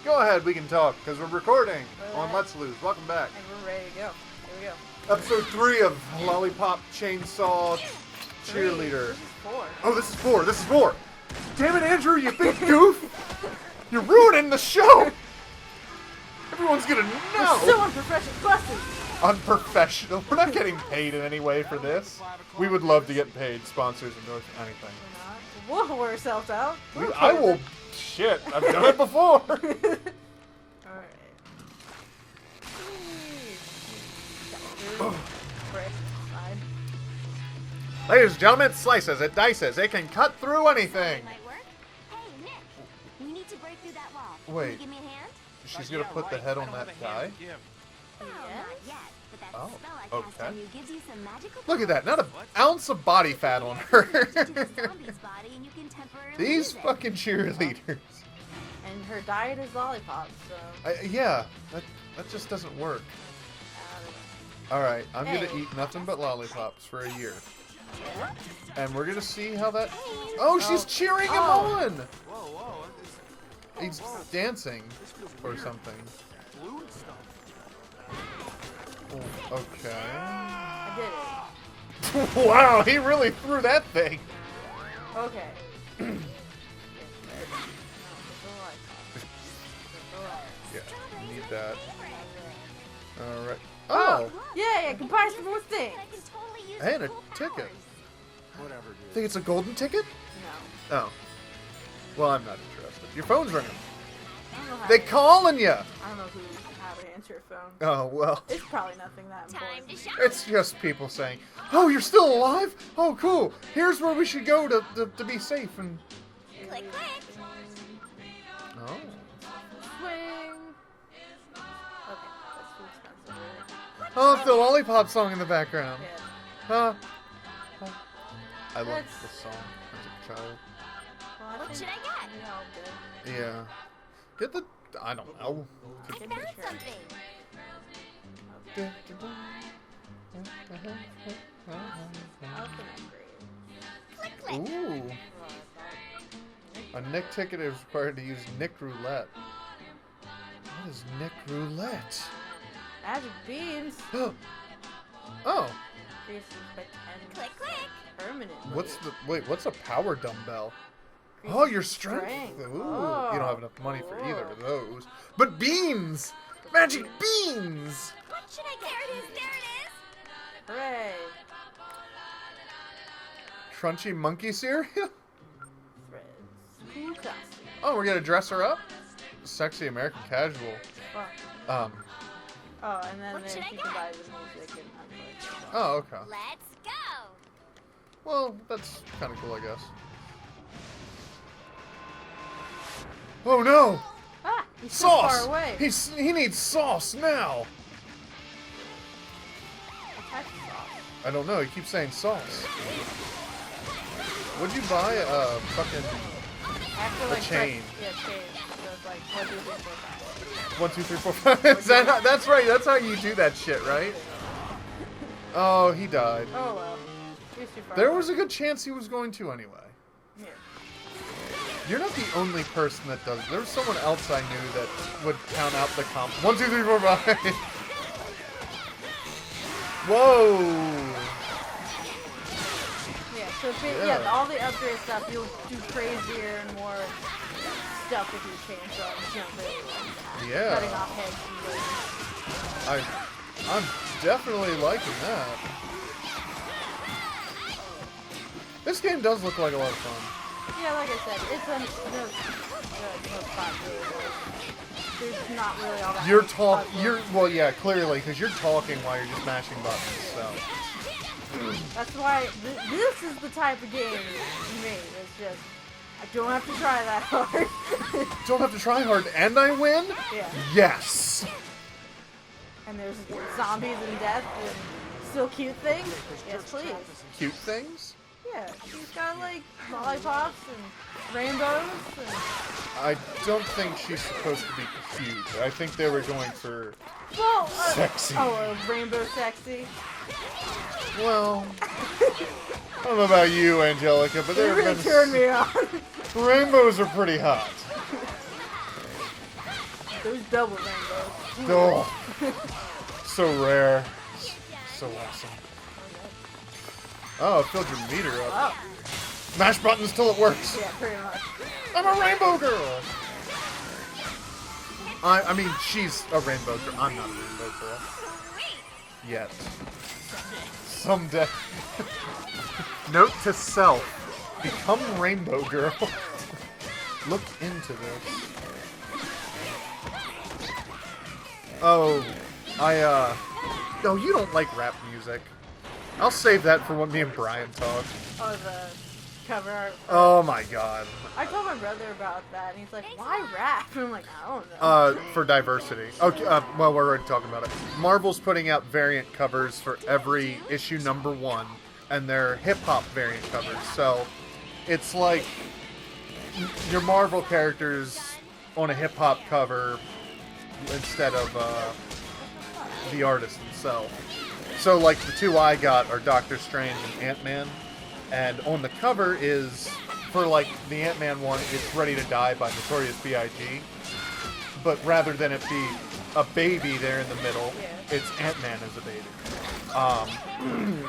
Go ahead, we can talk, because we're recording on Let's Lose. Welcome back. And we're ready to go. Here we go. Episode 3 of Lollipop Chainsaw Cheerleader. This is 4. Oh, this is 4. This is 4. Damn it, Andrew, you big goof. You're ruining the show. Everyone's going to know. We're so unprofessional. Busted. Unprofessional. We're not getting paid in any way for this. We would love to get paid. Sponsors, endorse, anything. We're not. We'll whore ourselves out. I will... Shit, I've done it before. Alright. Ladies and gentlemen, it slices, it dices, it can cut through anything. Hey, Nick, we need to break through that wall. Wait. Can you give me a hand? She's gonna put the head on that guy? Well, not yet, but that Oh, spell I cast okay. on you gives you some magical Look at that, not an ounce of body fat on her. powers to the zombie's body and you can temporarily These use it. fucking cheerleaders. And her diet is lollipops, so... Yeah, that just doesn't work. Alright, I'm gonna eat nothing but lollipops for a year. Yeah. And we're gonna see how that... Oh, she's cheering him on! He's dancing or something. Oh, okay. I did it. Wow, he really threw that thing. Okay. Yeah, need that. Alright. Oh! Yeah, I can buy some more things. I can totally use And a cool ticket. powers. Whatever, dude. Think it's a golden ticket? No. Oh. Well, I'm not interested. Your phone's ringing. I don't know how They to, calling you! I don't know how to answer your phone. Oh, well. It's probably nothing that Time important. to shout. It's just people saying, "Oh, you're still alive? Oh, cool. Here's where we should go to be safe." And Click, click. oh, Swing. Okay, that's too expensive, really. oh, it's the Lollipop song in the background. Yeah. Huh? I loved That's- this song as a child. Well, I What think should I get? we all did. Yeah. Get the. I don't know. I found something. I'll upgrade. Click, click. Ooh. A Nick ticket is required to use Nick Roulette. What is Nick Roulette? Magic beans. Oh. Increases by 10 Click, click. permanently. What's a power dumbbell? Increases Oh, your strength. strength. Ooh, Oh, you don't have enough money for either of cool. those. But beans! Magic beans! What should I get? There it is, there it is. Hooray. Crunchy monkey cereal? Threads. Cool costume. Oh, we're gonna dress her up? Sexy American casual. Oh, and then What should I you can get? buy the music and unplug. Oh, okay. Let's go. Well, that's kind of cool, I guess. Oh no! Ah, he's so Sauce! far away. He needs sauce now! What type of sauce? I don't know, he keeps saying sauce. Would you buy a fucking After, like, chain. Yeah, chain. So it's like 1, 2, 3, 4, 5. 1, 2, 3, 4, 5? Is that that's right, that's how you do that shit, right? Oh, he died. Oh well. He was too far There away. was a good chance he was going to anyway. Here. You're not the only person that does. There was someone else I knew that would count out the comp. 1, 2, 3, 4, 5. Whoa! Yeah, so Yeah. yeah, all the upgrade stuff, you'll do crazier and more stuff with your chainsaw and jumping, Yeah. cutting off heads and legs. I'm definitely liking that. This game does look like a lot of fun. Yeah, like I said, it's no spot really. There's not really all that. You're much puzzle. well, yeah, clearly, because you're talking while you're just mashing buttons. So That's why this is the type of game to me. It's just I don't have to try that hard. don't have to try hard, and I win. Yeah. Yes. And there's zombies and death and still cute things. Yes, please. Cute things. Yeah, she's got like lollipops and rainbows and I don't think she's supposed to be cute. I think they were going for Well, sexy. Oh, rainbow sexy. Well, I don't know about you, Angelica, but They there really have turned been me on. rainbows are pretty hot. Those double rainbows. Oh, so rare, so awesome. Oh, it filled your meter up. Oh, Mash buttons till it works. yeah, pretty much. I'm a rainbow girl. I mean, she's a rainbow girl. I'm not a rainbow girl. Yet. Someday. Note to self. Become rainbow girl. Look into this. Oh, oh, you don't like rap music. I'll save that for when me and Brian talk. Oh, the cover art. Oh my god. I told my brother about that, and he's like, "Why rap?" And I'm like, "I don't know." For diversity. Okay, well, we're already talking about it. Marvel's putting out variant covers for every issue #1, and they're hip-hop variant covers. So, it's like your Marvel characters on a hip-hop cover instead of the artist himself. So, like, the two I got are Doctor Strange and Ant-Man. And on the cover is, for, like, the Ant-Man one, it's Ready to Die by Notorious B.I.G. But rather than it be a baby there in the middle, it's Ant-Man as a baby.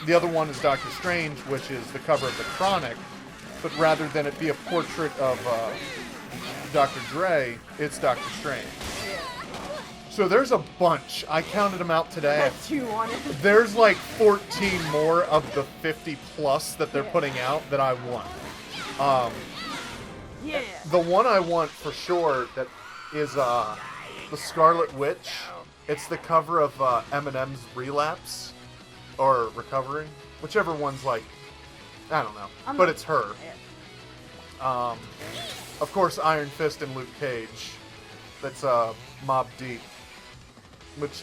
The other one is Doctor Strange, which is the cover of The Chronic. But rather than it be a portrait of Dr. Dre, it's Doctor Strange. So there's a bunch. I counted them out today. That you wanted. There's like 14 more of the 50 plus that they're putting out that I want. Yeah. The one I want for sure that is the Scarlet Witch. It's the cover of Eminem's Relapse or Recovery, whichever one's like, I don't know, but it's her. Of course, Iron Fist and Luke Cage. That's Mobb Deep. Which,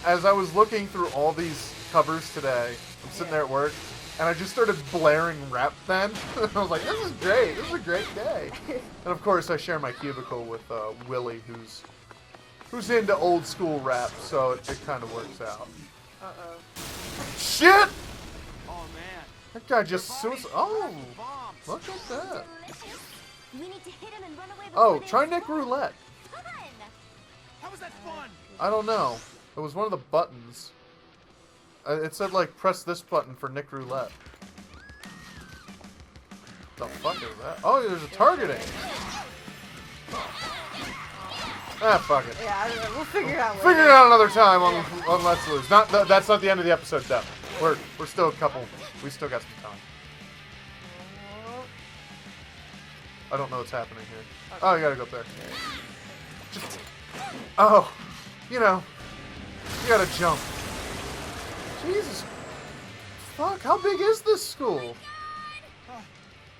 as I was looking through all these covers today, I'm sitting there at work, and I just started blaring Rap then. I was like, this is great. This is a great day. And of course, I share my cubicle with Willie, who's into old school rap, so it kind of works out. Uh-oh. Shit! Oh man. That guy just suicide. Oh, look at that. We need to hit him and run away Oh, before try they Nick Roulette. Fun. How was that fun? I don't know. It was one of the buttons. It said, like, press this button for Nick Roulette. The fuck is that? Oh, there's a targeting. Ah, fuck it. Yeah, I don't know. We'll figure it out later. Figure it out another time on Let's Lose. That's not the end of the episode, though. We're still a couple. We still got some time. I don't know what's happening here. Oh, you gotta go up there. Just, oh, you know, you gotta jump. Jesus. Fuck, how big is this school?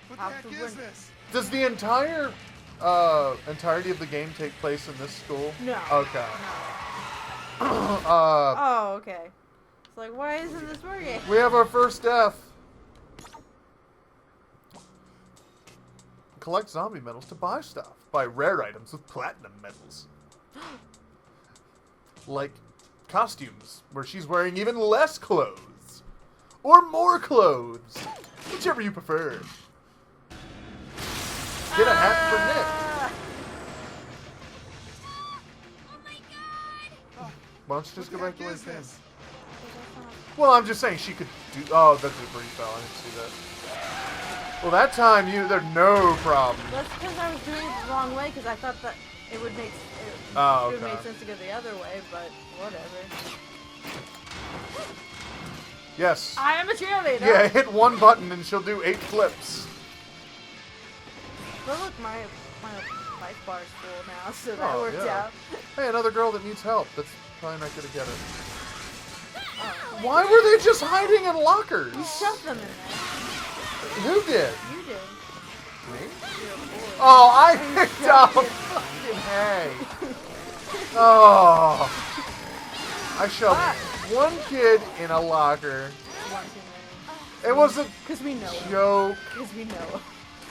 What the heck is this? Does the entirety of the game take place in this school? No. Okay. Oh, okay. It's like, why isn't this working? We have our first death. Collect zombie medals to buy stuff. Buy rare items with platinum medals. Like costumes, where she's wearing even less clothes. Or more clothes. Whichever you prefer. Get a hat for Nick. Oh my god! Why don't you just go back to where you came? this? Well, I'm just saying she could do... Oh, that's a debris fell. I didn't see that. Well, that time, there's no problem. That's because I was doing it the wrong way, because I thought that it would make Oh, it would okay. make sense to go the other way, but whatever. Yes. I am a cheerleader! Yeah, hit one button and she'll do 8 flips. But look, my life bar's full now, so that Oh, worked yeah. out. Hey, another girl that needs help. That's probably not gonna get it. Oh. Why were they just hiding in lockers? You shoved them in there. Who did? You did. Me? You're a boy. Oh, I picked up. Fucking hey. Oh. I shoved one kid in a locker. One too many. It was a Because we know him. joke. Because we know him.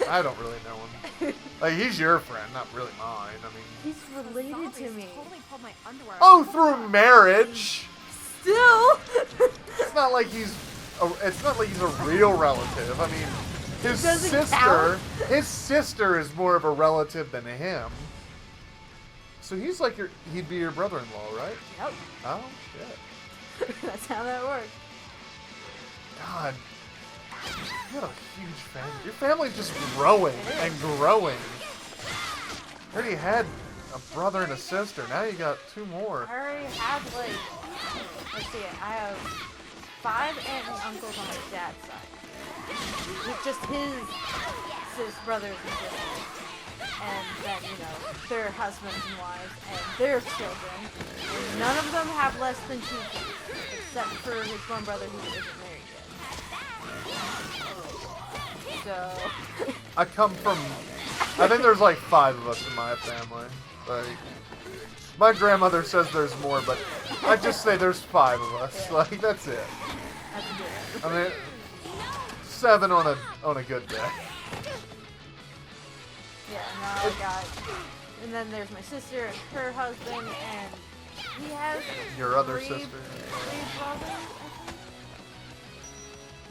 I don't really know him. Like, he's your friend, not really mine. I mean... He's related to me. Totally pulled my underwear Oh, off. through marriage! Still! It's not like he's a real relative. I mean, his Doesn't sister... count. His sister is more of a relative than him. So he's like he'd be your brother-in-law, right? Yep. Oh, shit. That's how that works. God. You got a huge family. Your family's just growing and growing. You already had a brother and a sister. Now you got 2 more. I already have, like, let's see, I have 5 aunts and uncles on my dad's side. With just his brothers and sisters. And then, you know, their husbands and wives and their children. And none of them have less than 2 kids. Except for his one brother who isn't married yet. So... I come from... I think there's like 5 of us in my family. Like, my grandmother says there's more, but I just say there's 5 of us. Yeah. Like, that's it. That's good. I mean, 7 on a good day. Yeah, now I got... And then there's my sister and her husband, and he has... Your other 3 sister. 3 brothers, I think?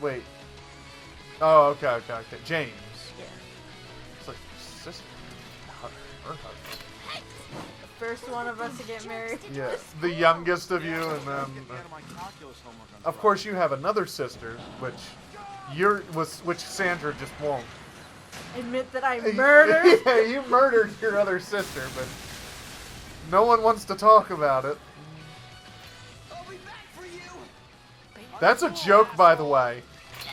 Wait. Oh, okay. James. Yeah. It's like sister. Her husband. The first one of us to get married. Yeah, the youngest of you, and then, of course, you have another sister, which Sandra just won't. Admit that I murdered. Yeah, you murdered your other sister, but no one wants to talk about it. I'll be back for you. That's a joke, by the way.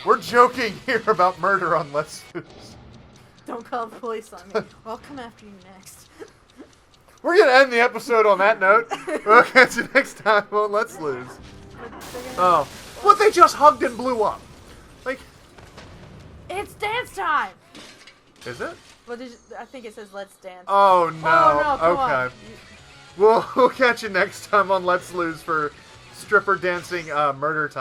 We're joking here about murder on Let's Lose. Don't call the police on me. I'll come after you next. We're gonna end the episode on that note. We'll catch you next time on Let's Lose. Oh, what? They just hugged and blew up. Like, It's dance time. is it? Well, I think it says let's dance. Oh no. Oh no! Come Okay. on. We'll catch you next time on Let's Lose for stripper dancing murder time.